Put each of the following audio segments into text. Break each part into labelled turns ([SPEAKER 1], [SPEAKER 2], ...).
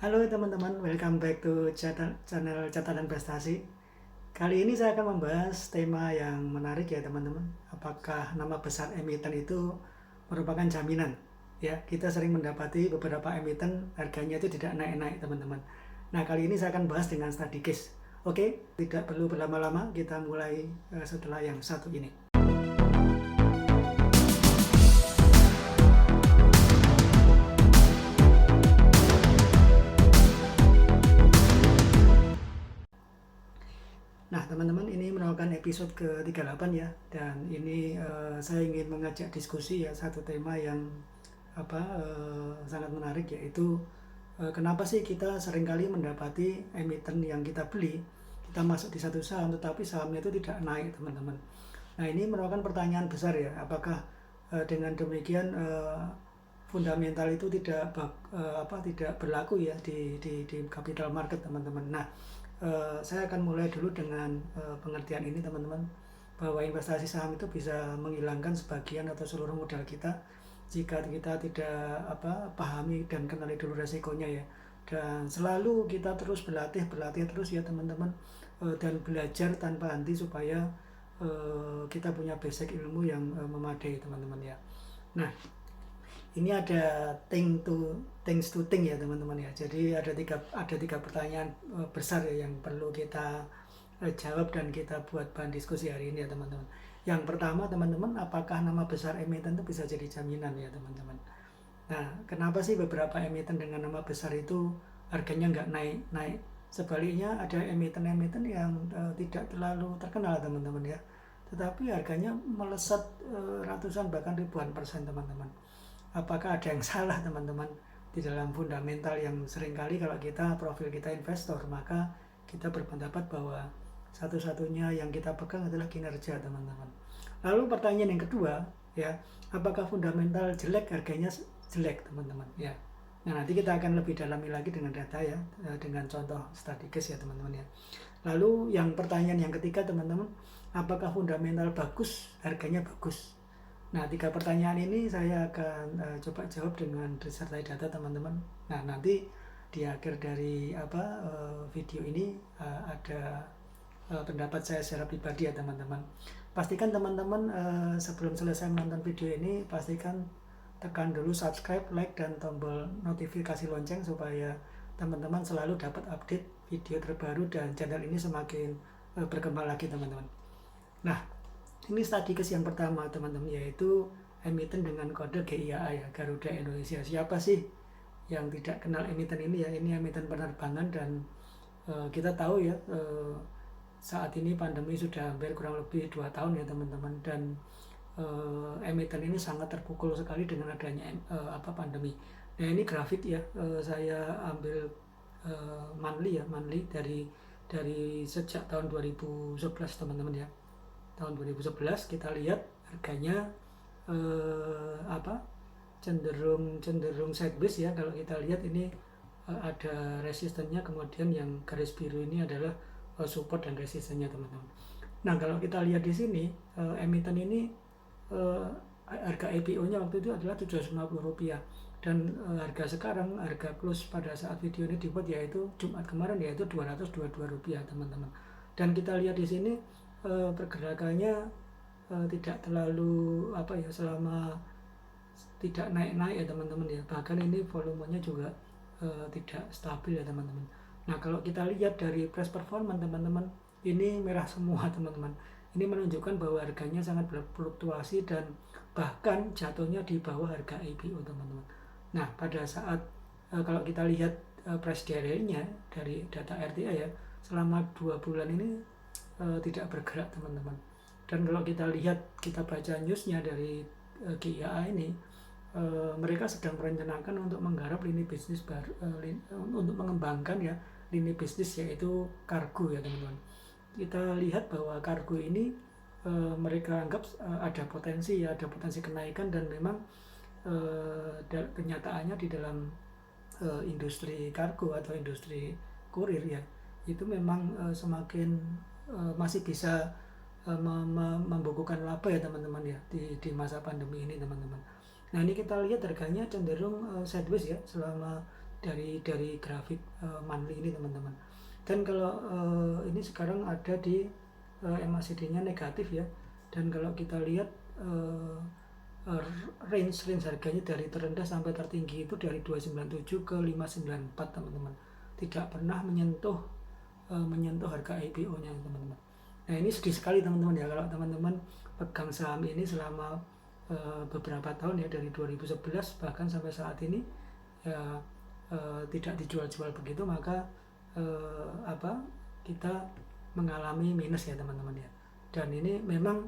[SPEAKER 1] Halo teman-teman, welcome back to channel Catatan Prestasi. Kali ini saya akan membahas tema yang menarik ya teman-teman. Apakah nama besar emiten itu merupakan jaminan? Ya, kita sering mendapati beberapa emiten harganya itu tidak naik-naik teman-teman. Nah, kali ini saya akan bahas dengan study case. Oke, tidak perlu berlama-lama, kita mulai setelah yang satu ini. Nah teman-teman, ini merupakan episode ke-38 ya. Dan ini saya ingin mengajak diskusi ya satu tema yang sangat menarik, yaitu kenapa sih kita seringkali mendapati emiten yang kita beli, kita masuk di satu saham tetapi sahamnya itu tidak naik teman-teman. Nah ini merupakan pertanyaan besar ya, apakah dengan demikian fundamental itu tidak berlaku ya di capital market teman-teman. Nah, saya akan mulai dulu dengan pengertian ini teman-teman, bahwa investasi saham itu bisa menghilangkan sebagian atau seluruh modal kita jika kita tidak pahami dan kenali dulu resikonya ya. Dan selalu kita terus berlatih terus ya teman-teman, dan belajar tanpa henti supaya kita punya basic ilmu yang memadai teman-teman ya. Nah, ini ada things to think ya teman-teman ya. Jadi ada tiga pertanyaan besar ya yang perlu kita jawab dan kita buat bahan diskusi hari ini ya teman-teman. Yang pertama teman-teman, apakah nama besar emiten itu bisa jadi jaminan ya teman-teman. Nah, kenapa sih beberapa emiten dengan nama besar itu harganya nggak naik-naik? Sebaliknya ada emiten-emiten yang tidak terlalu terkenal teman-teman ya, tetapi harganya melesat ratusan bahkan ribuan persen teman-teman. Apakah ada yang salah teman-teman di dalam fundamental yang seringkali kalau profil kita investor, maka kita berpendapat bahwa satu-satunya yang kita pegang adalah kinerja teman-teman. Lalu pertanyaan yang kedua ya, apakah fundamental jelek harganya jelek teman-teman ya. Nah, nanti kita akan lebih dalami lagi dengan data ya, dengan contoh study case ya teman-teman ya. Lalu yang pertanyaan yang ketiga teman-teman, apakah fundamental bagus harganya bagus. Nah, tiga pertanyaan ini saya akan coba jawab dengan disertai data teman-teman. Nah, nanti di akhir dari video ini ada pendapat saya secara pribadi ya teman-teman. Pastikan teman-teman sebelum selesai menonton video ini, pastikan tekan dulu subscribe, like, dan tombol notifikasi lonceng supaya teman-teman selalu dapat update video terbaru dan channel ini semakin berkembang lagi teman-teman. Nah, ini study case yang pertama teman-teman, yaitu emiten dengan kode GIAA ya, Garuda Indonesia. Siapa sih yang tidak kenal emiten ini ya? Ini emiten penerbangan dan kita tahu ya, saat ini pandemi sudah hampir kurang lebih 2 tahun ya teman-teman, dan emiten ini sangat terpukul sekali dengan adanya pandemi. Nah, ini grafik ya, saya ambil monthly dari sejak tahun 2011 teman-teman ya. Tahun 2011 kita lihat harganya cenderung sideways ya. Kalau kita lihat ini ada resistennya, kemudian yang garis biru ini adalah support dan resistennya teman-teman. Nah, kalau kita lihat di sini emiten ini harga IPO-nya waktu itu adalah Rp750, dan harga sekarang, harga close pada saat video ini dibuat yaitu Jumat kemarin, yaitu Rp222 teman-teman. Dan kita lihat di sini pergerakannya tidak terlalu selama tidak naik-naik ya teman-teman ya. Bahkan ini volumenya juga tidak stabil ya teman-teman. Nah, kalau kita lihat dari price performance teman-teman, ini merah semua teman-teman. Ini menunjukkan bahwa harganya sangat berfluktuasi dan bahkan jatuhnya di bawah harga IPO teman-teman. Nah, pada saat kalau kita lihat price barrier-nya dari data RTA ya, selama 2 bulan ini tidak bergerak teman-teman. Dan kalau kita lihat, kita baca newsnya dari GIAA ini, mereka sedang merencanakan untuk menggarap lini bisnis baru, untuk mengembangkan ya lini bisnis, yaitu kargo ya teman-teman. Kita lihat bahwa kargo ini mereka anggap ada potensi kenaikan, dan memang kenyataannya di dalam industri kargo atau industri kurir ya, itu memang semakin masih bisa membukukan laba ya teman-teman ya di masa pandemi ini teman-teman. Nah, ini kita lihat harganya cenderung sideways ya selama dari grafik monthly ini teman-teman. Dan kalau ini sekarang ada di MACD-nya negatif ya. Dan kalau kita lihat range harganya dari terendah sampai tertinggi itu dari 297 ke 594 teman-teman. Tidak pernah menyentuh harga IPO-nya teman-teman. Nah ini sedih sekali teman-teman ya, kalau teman-teman pegang saham ini selama beberapa tahun ya, dari 2011 bahkan sampai saat ini ya tidak dijual-jual begitu, maka kita mengalami minus ya teman-teman ya. Dan ini memang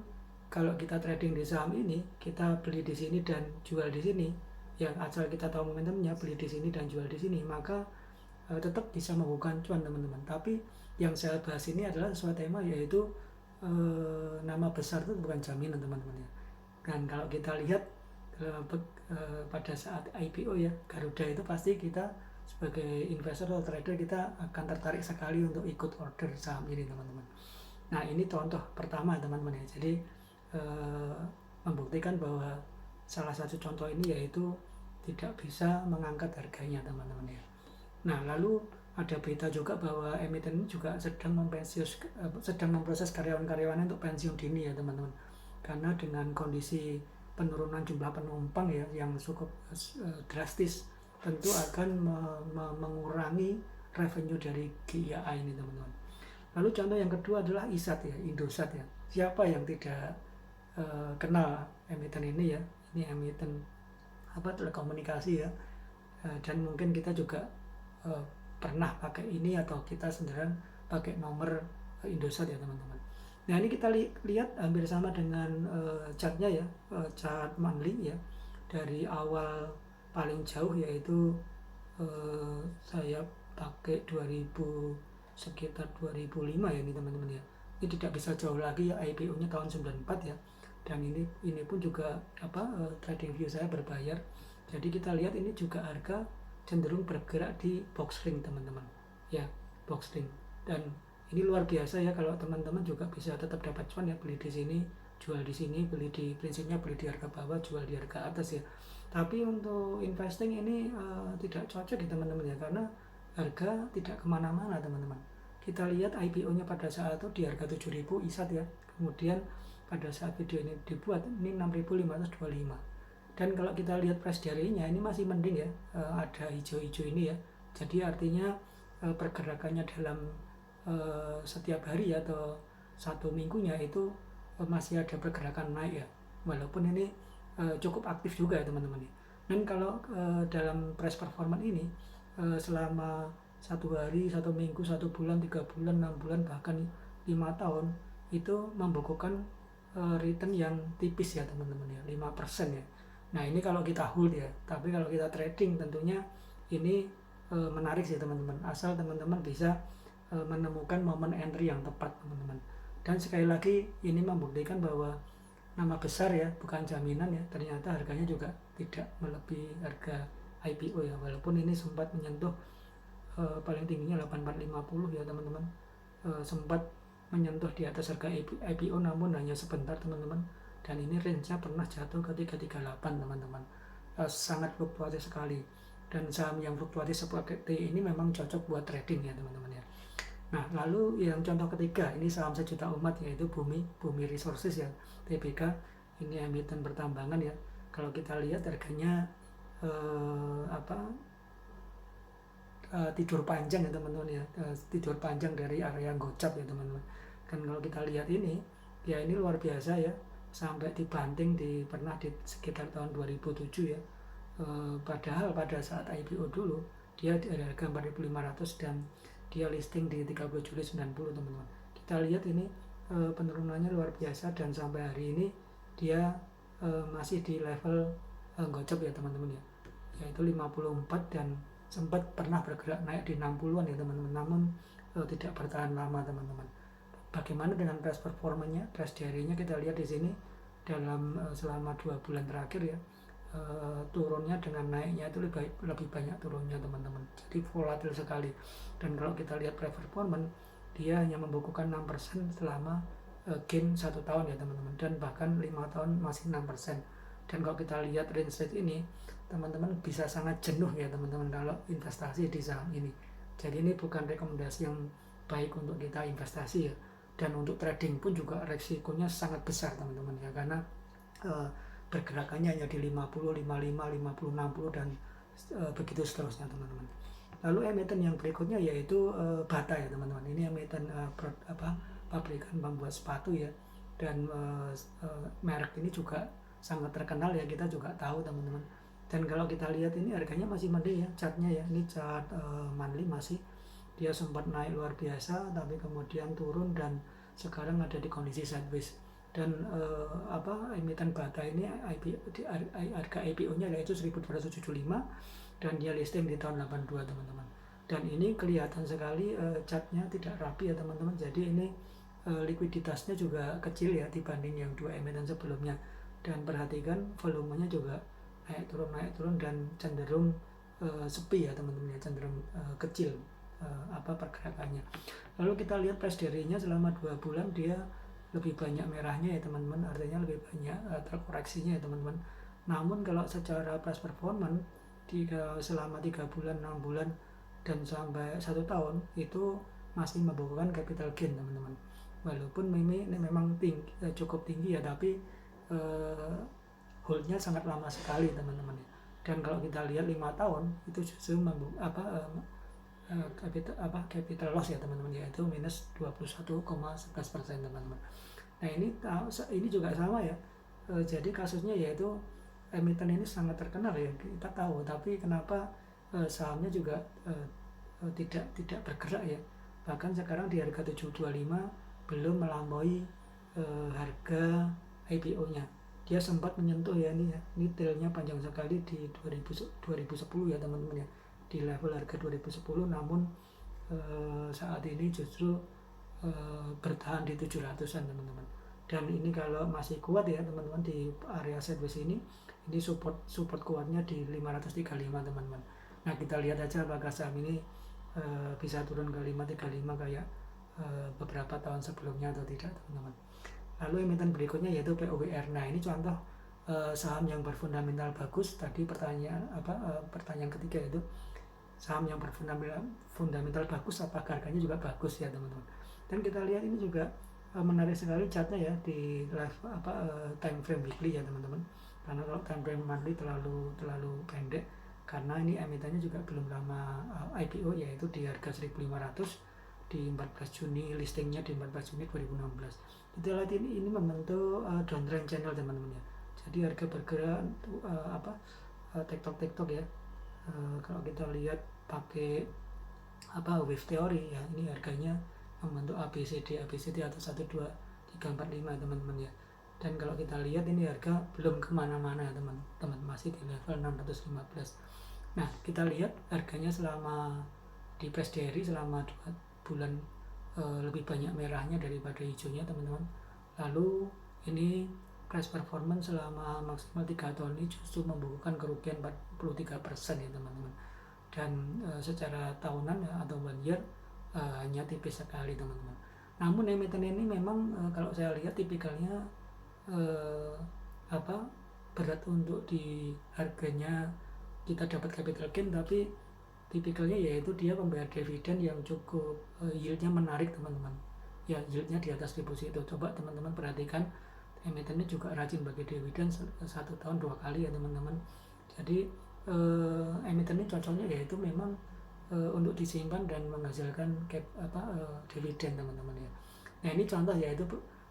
[SPEAKER 1] kalau kita trading di saham ini, kita beli di sini dan jual di sini, yang asal kita tahu momentumnya, beli di sini dan jual di sini, maka tetap bisa membukukan cuan teman-teman. Tapi yang saya bahas ini adalah sesuatu tema, yaitu nama besar itu bukan jaminan teman-teman ya. Dan kalau kita lihat pada saat IPO ya, Garuda itu pasti kita sebagai investor atau trader kita akan tertarik sekali untuk ikut order saham ini teman-teman. Nah ini contoh pertama teman-teman ya. Jadi membuktikan bahwa salah satu contoh ini yaitu tidak bisa mengangkat harganya teman-teman ya. Nah lalu ada berita juga bahwa emiten ini juga sedang memproses karyawan-karyawannya untuk pensiun dini ya teman-teman. Karena dengan kondisi penurunan jumlah penumpang ya yang cukup drastis, tentu akan mengurangi revenue dari GIA ini teman-teman. Lalu contoh yang kedua adalah ISAT ya, Indosat ya. Siapa yang tidak kenal emiten ini ya? Ini emiten telekomunikasi ya. Dan mungkin kita juga pernah pakai ini, atau kita sendirian pakai nomor Indosat ya teman-teman. Nah ini kita lihat hampir sama dengan chartnya ya, chart monthly ya, dari awal paling jauh yaitu saya pakai sekitar 2005 ya ini teman-teman ya. Ini tidak bisa jauh lagi ya, IPO-nya tahun 94 ya. Dan ini pun juga trading view saya berbayar. Jadi kita lihat ini juga harga cenderung bergerak di box ring teman-teman ya, box ring. Dan ini luar biasa ya, kalau teman-teman juga bisa tetap dapat cuan ya, beli di sini jual di sini, prinsipnya beli di harga bawah jual di harga atas ya. Tapi untuk investing ini tidak cocok ya teman-teman ya, karena harga tidak kemana-mana teman-teman. Kita lihat IPO-nya pada saat itu di harga 7.000 ISAT ya, kemudian pada saat video ini dibuat ini 6.525. Dan kalau kita lihat price diary-nya ini masih mending ya, ada hijau-hijau ini ya. Jadi artinya pergerakannya dalam setiap hari atau satu minggunya itu masih ada pergerakan naik ya, walaupun ini cukup aktif juga ya teman-teman. Dan kalau dalam price performance ini selama satu hari, satu minggu, satu bulan, 3 bulan, 6 bulan, bahkan 5 tahun itu membukukan return yang tipis ya teman-teman ya, 5% ya. Nah ini kalau kita hold ya, tapi kalau kita trading tentunya ini menarik sih teman-teman, asal teman-teman bisa menemukan momen entry yang tepat teman-teman. Dan sekali lagi ini membuktikan bahwa nama besar ya, bukan jaminan ya, ternyata harganya juga tidak melebihi harga IPO ya, walaupun ini sempat menyentuh paling tingginya 8450 ya teman-teman, sempat menyentuh di atas harga IPO namun hanya sebentar teman-teman. Dan ini range-nya pernah jatuh ke 338 teman-teman, sangat fluktuatif sekali. Dan saham yang fluktuatif seperti ini memang cocok buat trading ya teman-teman ya. Nah lalu yang contoh ketiga, ini saham sejuta umat yaitu Bumi Resources ya, TBK. Ini emiten pertambangan ya. Kalau kita lihat harganya tidur panjang ya teman-teman ya, tidur panjang dari area gocap ya teman-teman. Dan kalau kita lihat ini ya, ini luar biasa ya, sampai dibanting pernah di sekitar tahun 2007 ya. Padahal pada saat IPO dulu dia di harga 4.500 dan dia listing di 30 Juli 90 teman-teman. Kita lihat ini penurunannya luar biasa, dan sampai hari ini dia masih di level gocap ya teman-teman ya, yaitu 54, dan sempat pernah bergerak naik di 60-an ya teman-teman, namun tidak bertahan lama teman-teman. Bagaimana dengan price performanya, price diary-nya kita lihat di sini dalam selama 2 bulan terakhir ya, turunnya dengan naiknya itu lebih banyak turunnya teman-teman. Jadi volatil sekali. Dan kalau kita lihat price performance, dia hanya membukukan 6% selama gain 1 tahun ya teman-teman, dan bahkan 5 tahun masih 6%. Dan kalau kita lihat range rate ini, teman-teman bisa sangat jenuh ya teman-teman kalau investasi di saham ini. Jadi ini bukan rekomendasi yang baik untuk kita investasi ya. Dan untuk trading pun juga resikonya sangat besar teman-teman ya, karena bergerakannya hanya di 50, 55, 50, 60 dan begitu seterusnya teman-teman. Lalu emiten yang berikutnya yaitu Bata ya teman-teman. Ini emiten pabrikan pembuat sepatu ya, dan merek ini juga sangat terkenal ya, kita juga tahu teman-teman. Dan kalau kita lihat ini harganya masih mending ya, chartnya ya, ini chart monthly masih dia sempat naik luar biasa tapi kemudian turun dan sekarang ada di kondisi sideways. Dan emiten Bata ini harga IPO-nya yaitu 1275 dan dia listing di tahun 82 teman-teman. Dan ini kelihatan sekali chartnya tidak rapi ya teman-teman. Jadi ini likuiditasnya juga kecil ya dibanding yang dua emiten sebelumnya. Dan perhatikan volumenya juga naik turun dan cenderung sepi ya teman-teman, cenderung kecil pergerakannya. Lalu kita lihat price daily-nya selama 2 bulan dia lebih banyak merahnya ya teman-teman, artinya lebih banyak terkoreksinya ya teman-teman. Namun kalau secara price performance selama 3 bulan, 6 bulan dan sampai 1 tahun itu masih membukukan capital gain teman-teman. Walaupun ini memang cukup tinggi ya, tapi holdnya sangat lama sekali teman-teman. Dan kalau kita lihat 5 tahun itu justru capital loss ya teman-teman, yaitu minus 21,11% teman-teman. Nah ini juga sama ya. Jadi kasusnya yaitu emiten ini sangat terkenal ya, kita tahu, tapi kenapa sahamnya juga tidak bergerak ya. Bahkan sekarang di harga 725 belum melampaui harga IPO-nya. Dia sempat menyentuh ya ini tailnya panjang sekali di 2010 ya teman-teman ya, di level harga 2010, namun saat ini justru bertahan di 700-an teman-teman. Dan ini kalau masih kuat ya teman-teman di area sideways ini support kuatnya di 535 teman-teman. Nah kita lihat aja apakah saham ini bisa turun ke 535 kayak beberapa tahun sebelumnya atau tidak teman-teman. Lalu emiten berikutnya yaitu POWR. Nah ini contoh saham yang berfundamental bagus. Tadi pertanyaan ketiga itu saham yang berfundamental bagus, apakah harganya juga bagus ya teman-teman. Dan kita lihat ini juga menarik sekali chartnya ya di time frame weekly ya teman-teman. Karena kalau time frame monthly terlalu pendek, karena ini emitennya juga belum lama IPO, yaitu di harga 1.500 di 14 Juni, listingnya di 14 Juni 2016. Kita lihat ini membentuk downtrend channel teman-teman ya. Jadi harga bergerak tektok ya. Kalau kita lihat pakai wave theory ya, ini harganya membentuk ABCD atau 1, 2, 3, 4, 5 teman-teman ya. Dan kalau kita lihat ini harga belum kemana-mana ya teman-teman, masih di level 615. Nah kita lihat harganya selama di price daily selama 2 bulan lebih banyak merahnya daripada hijaunya teman-teman. Lalu ini price performance selama maksimal 3 tahun ini justru membukukan kerugian 43% ya teman-teman. Dan secara tahunan ya, atau 1 year hanya tipis sekali teman-teman. Namun emiten ini memang kalau saya lihat tipikalnya berat untuk di harganya kita dapat capital gain, tapi tipikalnya yaitu dia membayar dividen yang cukup yieldnya menarik teman-teman ya, yieldnya di atas deposito. Coba teman-teman perhatikan, emiten ini juga rajin bagi dividen 1 tahun 2 kali ya teman-teman. Jadi emiten ini cocoknya yaitu memang untuk disimpan dan menghasilkan dividen teman-teman ya. Nah ini contoh yaitu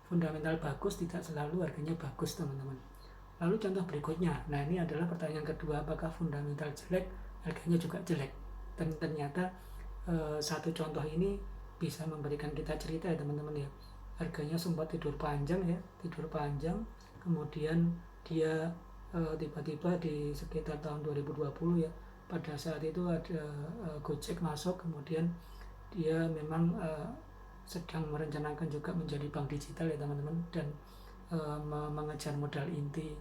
[SPEAKER 1] fundamental bagus tidak selalu harganya bagus teman-teman. Lalu contoh berikutnya, nah ini adalah pertanyaan kedua, apakah fundamental jelek harganya juga jelek. Dan ternyata satu contoh ini bisa memberikan kita cerita ya teman-teman ya. Harganya sempat tidur panjang, kemudian dia tiba-tiba di sekitar tahun 2020 ya, pada saat itu ada Gojek masuk, kemudian dia memang sedang merencanakan juga menjadi bank digital ya teman-teman, dan mengejar modal inti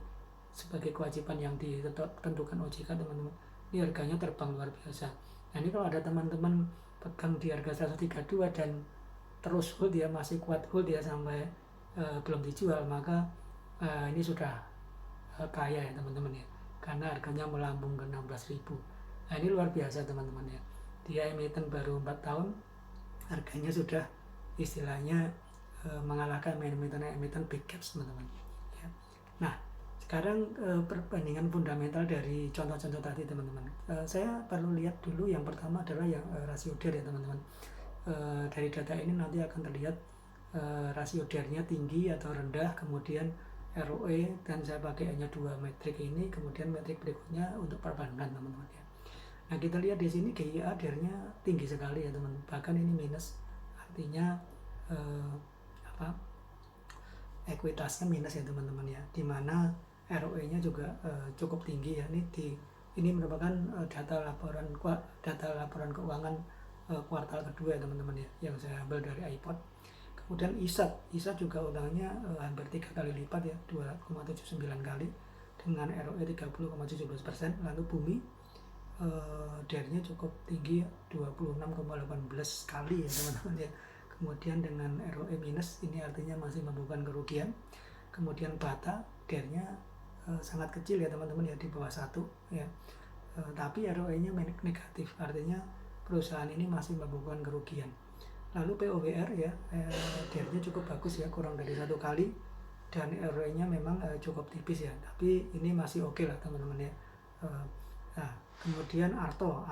[SPEAKER 1] sebagai kewajiban yang ditentukan OJK teman-teman. Ini harganya terbang luar biasa. Nah ini kalau ada teman-teman pegang di harga 132 dan terus hold ya, masih kuat hold ya sampai belum dijual, maka ini sudah kaya ya teman-teman ya, karena harganya melambung ke 16.000. Nah ini luar biasa teman-teman ya, dia emiten baru 4 tahun harganya sudah istilahnya mengalahkan emiten big caps teman-teman ya. Nah sekarang perbandingan fundamental dari contoh-contoh tadi teman-teman, saya perlu lihat dulu yang pertama adalah yang rasio DER ya teman-teman. Dari data ini nanti akan terlihat rasio DER-nya tinggi atau rendah, kemudian ROE, dan saya pakai hanya 2 metrik ini, kemudian metrik berikutnya untuk perbankan teman-teman ya. Nah kita lihat di sini GIA DER-nya tinggi sekali ya teman, bahkan ini minus, artinya ekuitasnya minus ya teman-teman ya, dimana ROE-nya juga cukup tinggi ya. Ini merupakan data laporan keuangan kuartal kedua ya teman-teman ya, yang saya ambil dari iPod. Kemudian ISAT juga utangnya hampir 3 kali lipat ya, 2,79 kali dengan ROE 30,17%. Lalu Bumi DER-nya cukup tinggi 26,18 kali ya teman-teman ya. Kemudian dengan ROE minus, ini artinya masih membukukan kerugian. Kemudian Bata DER-nya sangat kecil ya teman-teman ya, di bawah 1 ya, tapi ROE-nya negatif, artinya perusahaan ini masih membukukan kerugian. Lalu POWR ya, DER-nya cukup bagus ya, kurang dari 1 kali, dan ROE-nya memang cukup tipis ya, tapi ini masih oke lah teman-teman ya. Nah kemudian Arto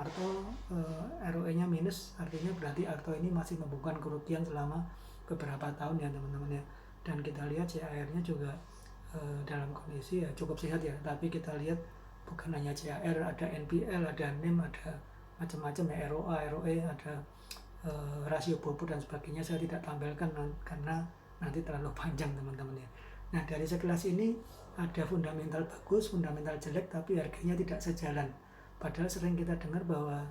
[SPEAKER 1] ROE-nya minus, artinya berarti Arto ini masih membukukan kerugian selama beberapa tahun ya teman-teman ya. Dan kita lihat CAR-nya juga dalam kondisi ya cukup sehat ya, tapi kita lihat bukan hanya CAR, ada NPL, ada NIM, ada macam-macam ya, ROA, ROE, ada rasio bobot dan sebagainya. Saya tidak tampilkan karena nanti terlalu panjang teman-teman ya. Nah dari sekelas ini ada fundamental bagus, fundamental jelek, tapi harganya tidak sejalan. Padahal sering kita dengar bahwa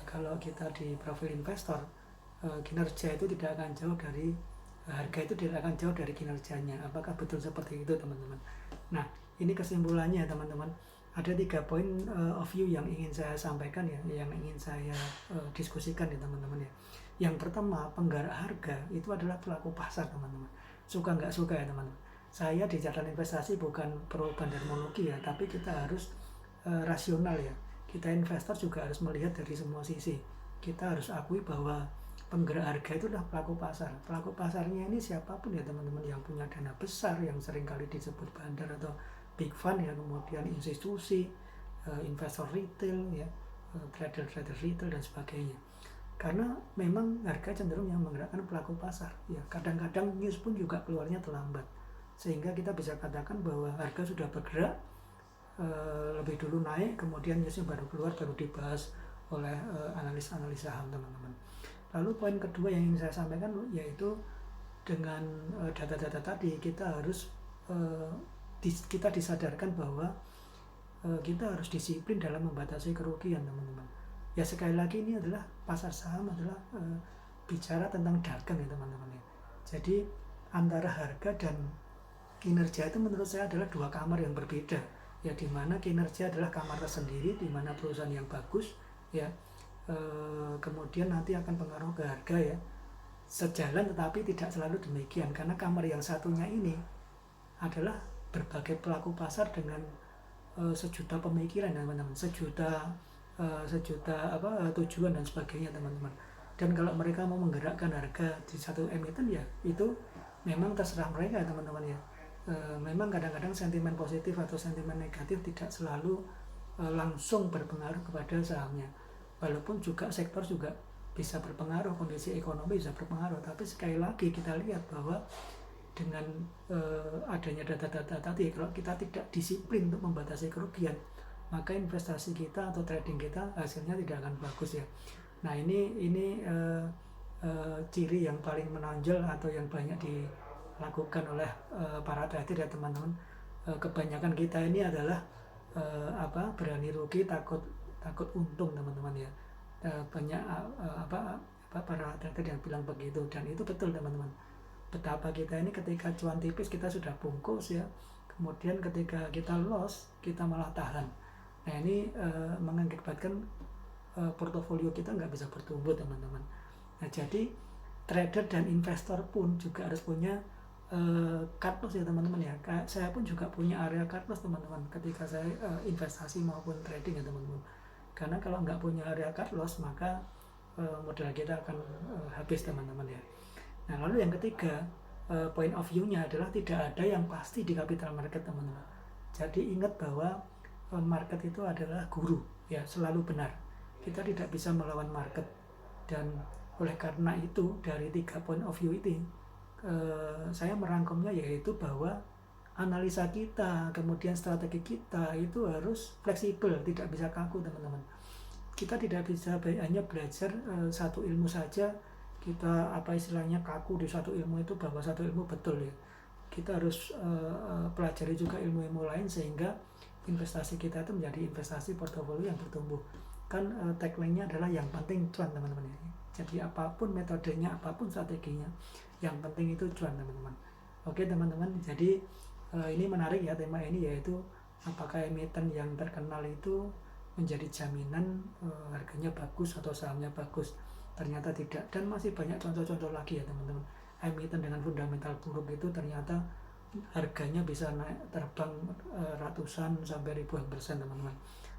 [SPEAKER 1] kalau kita di profil investor, kinerja itu tidak akan jauh dari harga, itu tidak akan jauh dari kinerjanya. Apakah betul seperti itu teman-teman? Nah ini kesimpulannya teman-teman. Ada 3 poin of view yang ingin saya sampaikan ya, yang ingin saya diskusikan ya teman-teman ya. Yang pertama, penggerak harga itu adalah pelaku pasar teman-teman. Suka nggak suka ya teman-teman. Saya di catatan investasi bukan pro bandarmologi ya, tapi kita harus rasional ya. Kita investor juga harus melihat dari semua sisi. Kita harus akui bahwa penggerak harga itu adalah pelaku pasar. Pelaku pasarnya ini siapapun ya teman-teman, yang punya dana besar, yang seringkali disebut bandar atau big fund ya, kemudian institusi, investor retail ya, trader retail dan sebagainya. Karena memang harga cenderung yang menggerakkan pelaku pasar ya. Kadang-kadang news pun juga keluarnya terlambat, sehingga kita bisa katakan bahwa harga sudah bergerak lebih dulu naik, kemudian newsnya baru keluar, baru dibahas oleh analis-analis saham teman-teman. Lalu poin kedua yang ingin saya sampaikan yaitu dengan data-data tadi kita harus kita disadarkan bahwa kita harus disiplin dalam membatasi kerugian teman-teman. Ya sekali lagi ini adalah pasar saham adalah bicara tentang dagang ya teman-teman ya. Jadi antara harga dan kinerja itu menurut saya adalah 2 kamar yang berbeda ya, dimana kinerja adalah kamar tersendiri, dimana perusahaan yang bagus ya kemudian nanti akan pengaruh ke harga ya, sejalan tetapi tidak selalu demikian, karena kamar yang satunya ini adalah berbagai pelaku pasar dengan sejuta pemikiran teman-teman, sejuta tujuan dan sebagainya teman-teman. Dan kalau mereka mau menggerakkan harga di satu emiten ya itu memang terserah mereka teman-teman ya. Memang kadang-kadang sentimen positif atau sentimen negatif tidak selalu langsung berpengaruh kepada sahamnya, walaupun juga sektor juga bisa berpengaruh, kondisi ekonomi bisa berpengaruh. Tapi sekali lagi kita lihat bahwa dengan adanya data-data tadi, kalau kita tidak disiplin untuk membatasi kerugian, maka investasi kita atau trading kita hasilnya tidak akan bagus ya. Nah ini ciri yang paling menonjol atau yang banyak dilakukan oleh para trader ya teman-teman. Kebanyakan kita ini adalah berani rugi takut untung teman-teman ya. Banyak para trader yang bilang begitu, dan itu betul teman-teman. Betapa kita ini ketika cuan tipis kita sudah bungkus ya, kemudian ketika kita loss kita malah tahan. Nah ini mengakibatkan portofolio kita nggak bisa bertumbuh teman-teman. Nah jadi trader dan investor pun juga harus punya cut loss ya teman-teman ya. Saya pun juga punya area cut loss teman-teman ketika saya investasi maupun trading ya teman-teman. Karena kalau nggak punya area cut loss maka modal kita akan habis teman-teman ya. Nah lalu yang ketiga, point of view-nya adalah tidak ada yang pasti di capital market teman-teman. Jadi ingat bahwa market itu adalah guru ya, selalu benar. Kita tidak bisa melawan market, dan oleh karena itu dari 3 point of view itu saya merangkumnya yaitu bahwa analisa kita, kemudian strategi kita itu harus fleksibel, tidak bisa kaku teman-teman. Kita tidak bisa hanya belajar satu ilmu saja, kita istilahnya kaku di satu ilmu itu bahwa satu ilmu betul ya. Kita harus pelajari juga ilmu-ilmu lain sehingga investasi kita itu menjadi investasi portofolio yang bertumbuh. Kan tagline-nya adalah yang penting cuan teman-teman ya. Jadi apapun metodenya, apapun strateginya, yang penting itu cuan teman-teman. Oke teman-teman, jadi ini menarik ya tema ini, yaitu apakah emiten yang terkenal itu menjadi jaminan harganya bagus atau sahamnya bagus. Ternyata tidak, dan masih banyak contoh-contoh lagi ya teman-teman. Emiten dengan fundamental buruk itu ternyata harganya bisa naik terbang ratusan sampai ribuan persen teman-teman.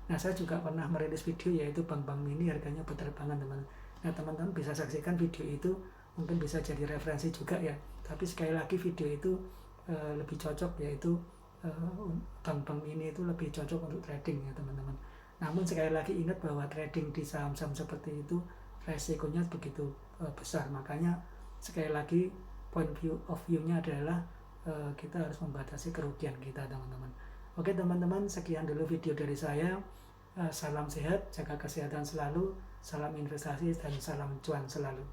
[SPEAKER 1] Nah saya juga pernah merilis video yaitu bank-bank mini harganya berterbangan teman-teman. Nah teman-teman bisa saksikan video itu, mungkin bisa jadi referensi juga ya. Tapi sekali lagi video itu lebih cocok, yaitu bank-bank ini itu lebih cocok untuk trading ya teman-teman. Namun sekali lagi ingat bahwa trading di saham-saham seperti itu resikonya begitu besar. Makanya sekali lagi point of view-nya adalah kita harus membatasi kerugian kita teman-teman. Oke teman-teman, sekian dulu video dari saya. Salam sehat, jaga kesehatan selalu, salam investasi, dan salam cuan selalu.